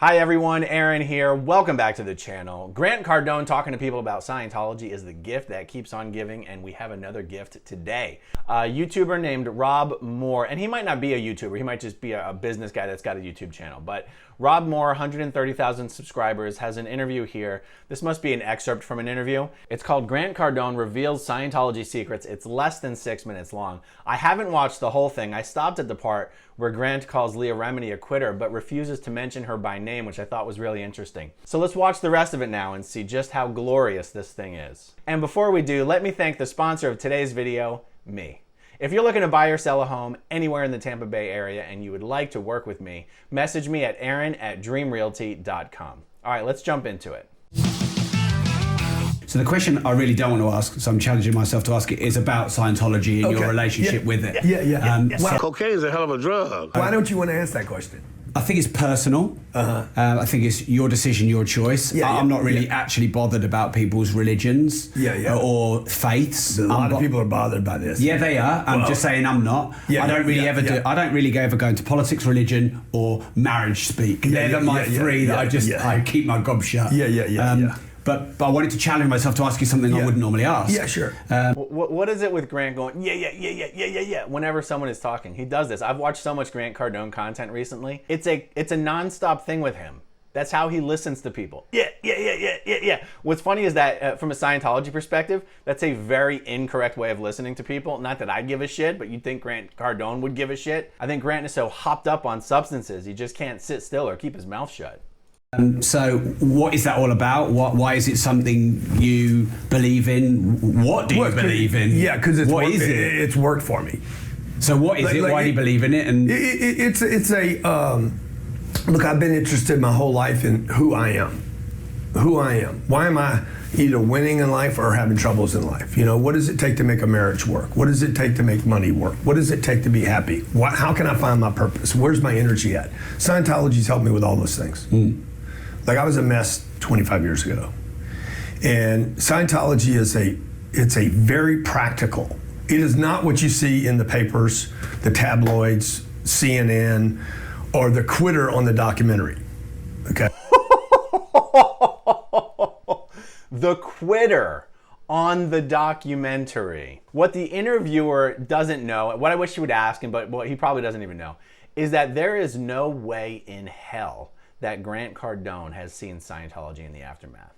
Hi everyone, Aaron here. Welcome back to the channel. Grant Cardone talking to people about Scientology is the gift that keeps on giving, and we have another gift today. A YouTuber named Rob Moore, and he might not be a YouTuber, he might just be a business guy that's got a YouTube channel, but Rob Moore, 130,000 subscribers, has an interview here. This must be an excerpt from an interview. It's called Grant Cardone Reveals Scientology Secrets. It's less than 6 minutes long. I haven't watched the whole thing. I stopped at the part where Grant calls Leah Remini a quitter, but refuses to mention her by name, which I thought was really interesting. So let's watch the rest of it now and see just how glorious this thing is. And before we do, let me thank the sponsor of today's video, me. If you're looking to buy or sell a home anywhere in the Tampa Bay area and you would like to work with me, message me at aaron@dreamrealty.com. All right, let's jump into it. So the question I really don't want to ask, so I'm challenging myself to ask it, is about Scientology and your relationship with it. Cocaine is a hell of a drug. Why don't you want to answer that question? I think it's personal. I think it's your decision, your choice. I'm not really actually bothered about people's religions or faiths. A lot of people are bothered by this. Yeah, they are. I'm just saying I'm not. I don't really I don't really ever go into politics, religion, or marriage speak. They're my three that I keep my gob shut. But I wanted to challenge myself to ask you something I wouldn't normally ask. Yeah, sure. What is it with Grant going, yeah, whenever someone is talking? He does this. I've watched so much Grant Cardone content recently. It's a nonstop thing with him. That's how he listens to people. Yeah. What's funny is that from a Scientology perspective, that's a very incorrect way of listening to people. Not that I'd give a shit, but you'd think Grant Cardone would give a shit. I think Grant is so hopped up on substances, he just can't sit still or keep his mouth shut. So what is that all about? Why is it something you believe in? What do you believe in? Yeah, because it's worked for me. So what is it? Why do you believe in it? And look, I've been interested my whole life in who I am. Why am I either winning in life or having troubles in life? You know, what does it take to make a marriage work? What does it take to make money work? What does it take to be happy? How can I find my purpose? Where's my energy at? Scientology's helped me with all those things. Like, I was a mess 25 years ago. And Scientology is it's a very practical. It is not what you see in the papers, the tabloids, CNN, or the quitter on the documentary, okay? The quitter on the documentary. What the interviewer doesn't know, what I wish he would ask him, but what he probably doesn't even know, is that there is no way in hell that Grant Cardone has seen Scientology in the aftermath.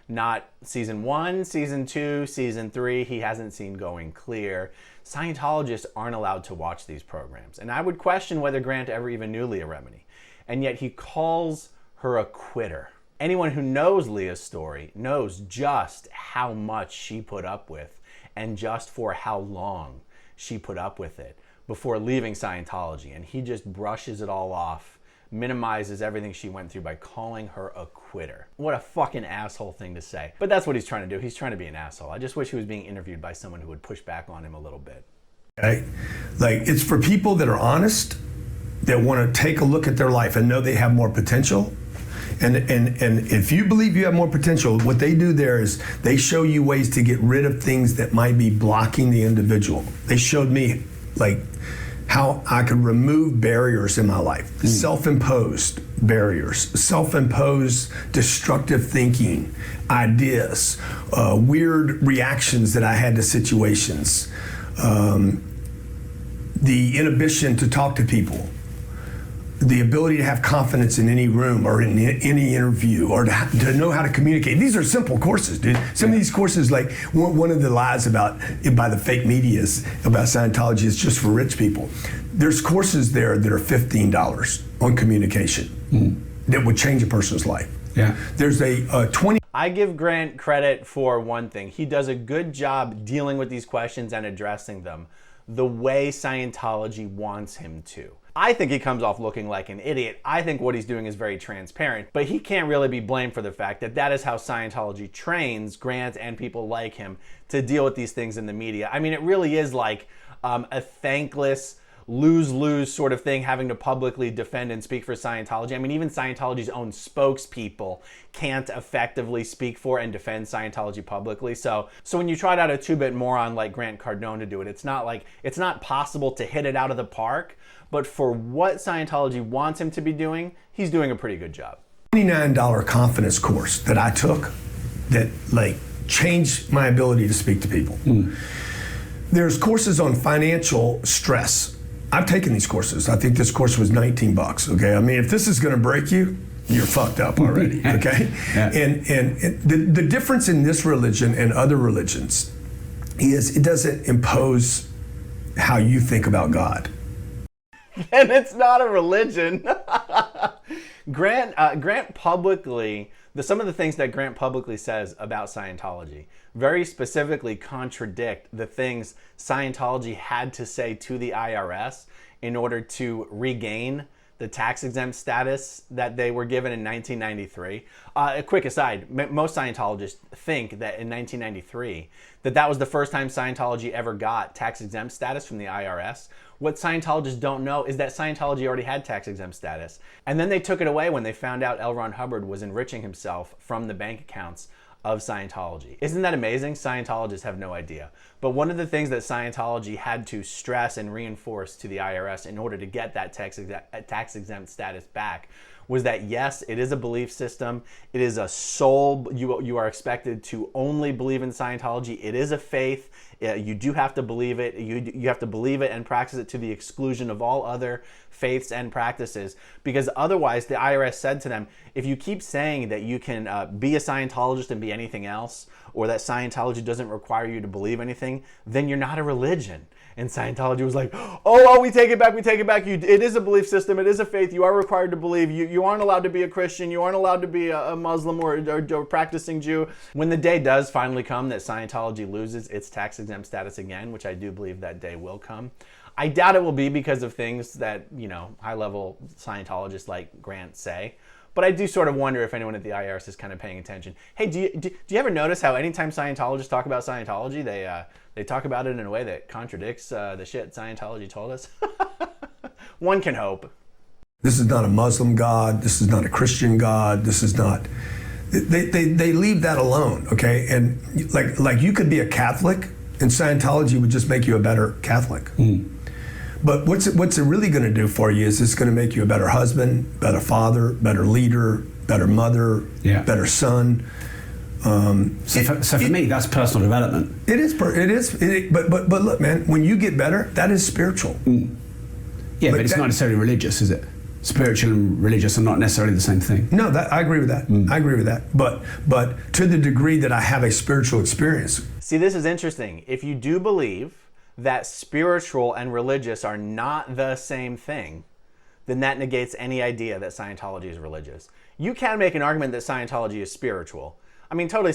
Not season 1, season 2, season 3, he hasn't seen Going Clear. Scientologists aren't allowed to watch these programs. And I would question whether Grant ever even knew Leah Remini. And yet he calls her a quitter. Anyone who knows Leah's story knows just how much she put up with and just for how long she put up with it before leaving Scientology. And he just brushes it all off, minimizes everything she went through by calling her a quitter. What a fucking asshole thing to say. But that's what he's trying to do. He's trying to be an asshole. I just wish he was being interviewed by someone who would push back on him a little bit. Okay? Like, it's for people that are honest, that want to take a look at their life and know they have more potential. And if you believe you have more potential, what they do there is they show you ways to get rid of things that might be blocking the individual. They showed me, like, how I could remove barriers in my life, self-imposed barriers, self-imposed destructive thinking, ideas, weird reactions that I had to situations, the inhibition to talk to people, the ability to have confidence in any room or in any interview, or to know how to communicate. These are simple courses, dude. Some of these courses, like one of the lies by the fake media about Scientology is just for rich people. There's courses there that are $15 on communication that would change a person's life. Yeah. There's a 20. I give Grant credit for one thing. He does a good job dealing with these questions and addressing them the way Scientology wants him to. I think he comes off looking like an idiot. I think what he's doing is very transparent, but he can't really be blamed for the fact that that is how Scientology trains Grant and people like him to deal with these things in the media. I mean, it really is like a thankless, lose-lose sort of thing, having to publicly defend and speak for Scientology. I mean, even Scientology's own spokespeople can't effectively speak for and defend Scientology publicly. So when you trot out a two-bit moron like Grant Cardone to do it, it's not possible to hit it out of the park, but for what Scientology wants him to be doing, he's doing a pretty good job. $29 confidence course that I took that like changed my ability to speak to people. There's courses on financial stress. I've taken these courses. I think this course was $19, okay? I mean, if this is gonna break you, you're fucked up already, okay? Yeah. And the difference in this religion and other religions is it doesn't impose how you think about God. And it's not a religion. Grant publicly, some of the things that Grant publicly says about Scientology very specifically contradict the things Scientology had to say to the IRS in order to regain the tax-exempt status that they were given in 1993. A quick aside, most Scientologists think that in 1993, that was the first time Scientology ever got tax-exempt status from the IRS. What Scientologists don't know is that Scientology already had tax-exempt status. And then they took it away when they found out L. Ron Hubbard was enriching himself from the bank accounts of Scientology. Isn't that amazing? Scientologists have no idea. But one of the things that Scientology had to stress and reinforce to the IRS in order to get that tax-exempt status back was that yes, it is a belief system. It is a soul. You are expected to only believe in Scientology. It is a faith. You do have to believe it. You have to believe it and practice it to the exclusion of all other faiths and practices, because otherwise the IRS said to them, if you keep saying that you can be a Scientologist and be anything else, or that Scientology doesn't require you to believe anything, then you're not a religion. And Scientology was like, oh, we take it back, it is a belief system, it is a faith, you are required to believe, you aren't allowed to be a Christian, you aren't allowed to be a Muslim or practicing Jew. When the day does finally come that Scientology loses its tax-exempt status again, which I do believe that day will come, I doubt it will be because of things that, high-level Scientologists like Grant say. But I do sort of wonder if anyone at the IRS is kind of paying attention. Hey, do you ever notice how anytime Scientologists talk about Scientology, they talk about it in a way that contradicts the shit Scientology told us? One can hope. This is not a Muslim God. This is not a Christian God. This is not. They leave that alone, okay? And like you could be a Catholic, and Scientology would just make you a better Catholic. But what's it really going to do for you is it's going to make you a better husband, better father, better leader, better mother, better son. So for me, that's personal development. It is. But look, man, when you get better, that is spiritual. Yeah, but it's not necessarily religious, is it? Spiritual and religious are not necessarily the same thing. No, I agree with that. I agree with that. But to the degree that I have a spiritual experience. See, this is interesting. If you do believe that spiritual and religious are not the same thing, then that negates any idea that Scientology is religious. You can make an argument that Scientology is spiritual. I mean, totally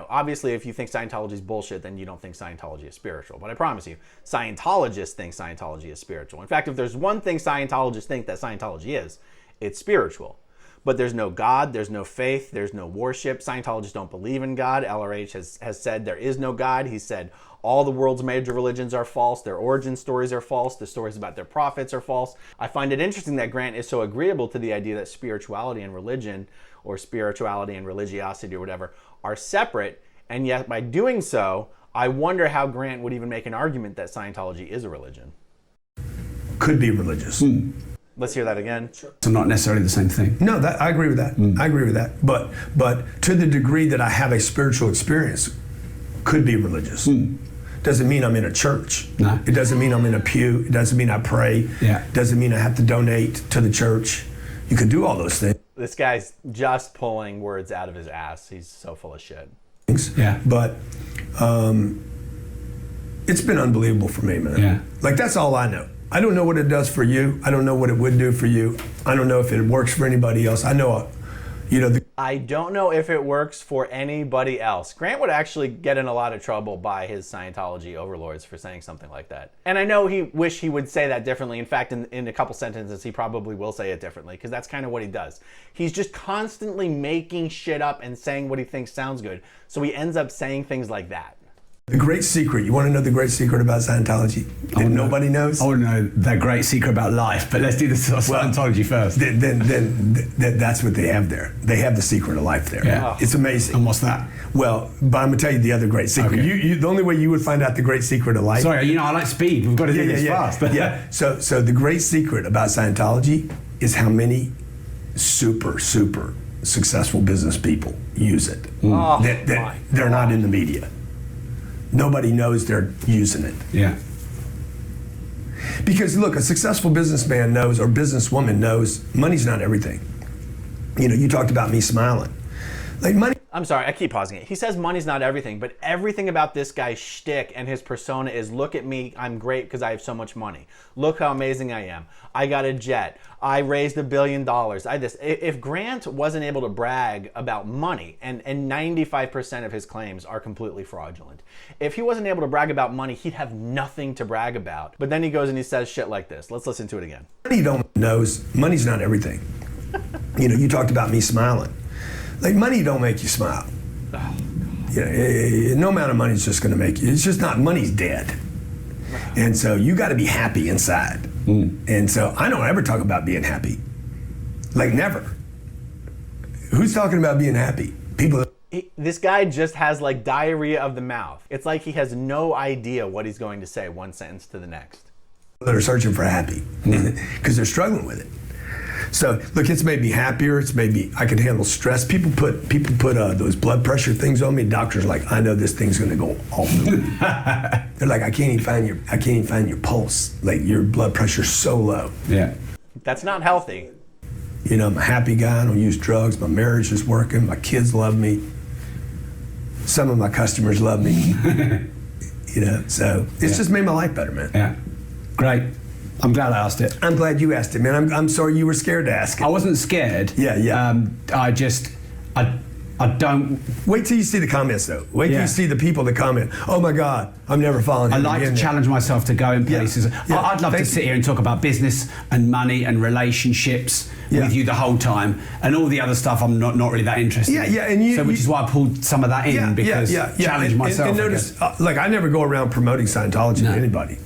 obviously if you think Scientology is bullshit, then you don't think Scientology is spiritual. But I promise you, Scientologists think Scientology is spiritual. In fact, if there's one thing Scientologists think that Scientology is, it's spiritual. But there's no God, there's no faith, there's no worship. Scientologists don't believe in God. LRH has said there is no God. He said all the world's major religions are false. Their origin stories are false. The stories about their prophets are false. I find it interesting that Grant is so agreeable to the idea that spirituality and religion, or spirituality and religiosity or whatever, are separate. And yet by doing so, I wonder how Grant would even make an argument that Scientology is a religion. Could be religious. Let's hear that again. So not necessarily the same thing. No, I agree with that. I agree with that. But to the degree that I have a spiritual experience, could be religious. Doesn't mean I'm in a church. No. It doesn't mean I'm in a pew. It doesn't mean I pray. Yeah. It doesn't mean I have to donate to the church. You can do all those things. This guy's just pulling words out of his ass. He's so full of shit. Yeah. But it's been unbelievable for me, man. Yeah. Like, that's all I know. I don't know what it does for you. I don't know what it would do for you. I don't know if it works for anybody else. I know, I don't know if it works for anybody else. Grant would actually get in a lot of trouble by his Scientology overlords for saying something like that. And I know he wish he would say that differently. In fact, in a couple sentences, he probably will say it differently, because that's kind of what he does. He's just constantly making shit up and saying what he thinks sounds good. So he ends up saying things like that. The great secret. You want to know the great secret about Scientology that nobody knows? I want to know the great secret about life, but let's do the Scientology first. Then that's what they have there. They have the secret of life there. Yeah. It's amazing. And what's that? Well, but I'm going to tell you the other great secret. Okay. The only way you would find out the great secret of life... Sorry, I like speed. We've got to do this fast. Yeah. So the great secret about Scientology is how many super successful business people use it. Oh, They're not in the media. Nobody knows they're using it. Yeah. Because look, a successful businessman knows, or businesswoman knows, money's not everything. You know, you talked about me smiling. Like money. I'm sorry, I keep pausing it. He says money's not everything, but everything about this guy's shtick and his persona is, look at me, I'm great because I have so much money. Look how amazing I am. I got a jet. I raised $1 billion. If Grant wasn't able to brag about money, and 95% of his claims are completely fraudulent. If he wasn't able to brag about money, he'd have nothing to brag about. But then he goes and he says shit like this. Let's listen to it again. Money knows money's not everything. You know, you talked about me smiling. Like money don't make you smile. Oh, no amount of money is just going to make you. It's just not, money's dead. And so you got to be happy inside. And so I don't ever talk about being happy. Like never. Who's talking about being happy? People. This guy just has like diarrhea of the mouth. It's like he has no idea what he's going to say one sentence to the next. That are searching for happy because they're struggling with it. So look, it's made me happier. It's made me, I can handle stress. People put those blood pressure things on me. Doctors are like, I know this thing's gonna go off. They're like, I can't even find your pulse. Like your blood pressure's so low. Yeah. That's not healthy. You know, I'm a happy guy. I don't use drugs. My marriage is working. My kids love me. Some of my customers love me. You know, so it's just made my life better, man. Yeah. Great. I'm glad I asked it. I'm glad you asked it, man. I'm sorry you were scared to ask it. I wasn't scared. Yeah. I don't. Wait till you see the comments, though. Wait till you see the people that comment. Oh my God, I'm never following him. I like to challenge myself to go in places. Yeah. I'd love to sit here and talk about business and money and relationships with you the whole time, and all the other stuff I'm not really that interested in. And which is why I pulled some of that in because challenge myself. And notice, like I never go around promoting Scientology to anybody.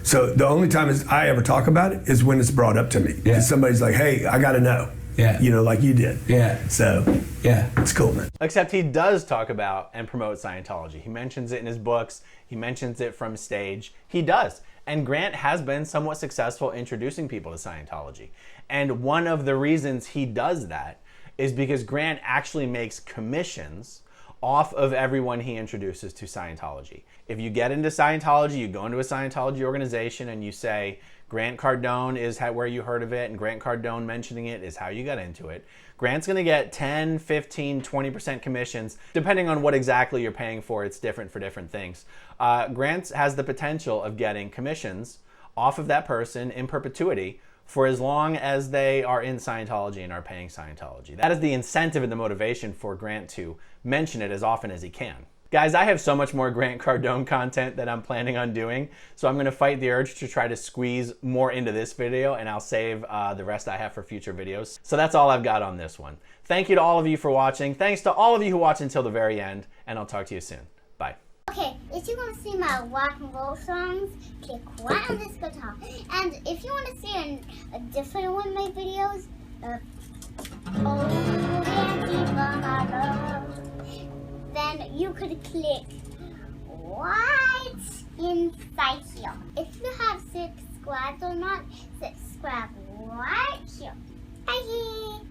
So the only time I ever talk about it is when it's brought up to me. Yeah. Somebody's like, hey, I got to know. Yeah. You know, like you did. Yeah. So, yeah. It's cool, man. Except he does talk about and promote Scientology. He mentions it in his books. He mentions it from stage. He does. And Grant has been somewhat successful introducing people to Scientology. And one of the reasons he does that is because Grant actually makes commissions off of everyone he introduces to Scientology. If you get into Scientology, you go into a Scientology organization and you say, Grant Cardone is where you heard of it, and Grant Cardone mentioning it is how you got into it. Grant's gonna get 10, 15, 20% commissions, depending on what exactly you're paying for. It's different for different things. Grant has the potential of getting commissions off of that person in perpetuity for as long as they are in Scientology and are paying Scientology. That is the incentive and the motivation for Grant to mention it as often as he can. Guys, I have so much more Grant Cardone content that I'm planning on doing, so I'm going to fight the urge to try to squeeze more into this video, and I'll save the rest I have for future videos. So that's all I've got on this one. Thank you to all of you for watching. Thanks to all of you who watched until the very end, and I'll talk to you soon. Bye. Okay, if you want to see my rock and roll songs, click right on this guitar. And if you want to see a different one of my videos, then you could click right inside here. If you have subscribed or not, subscribe right here. Bye.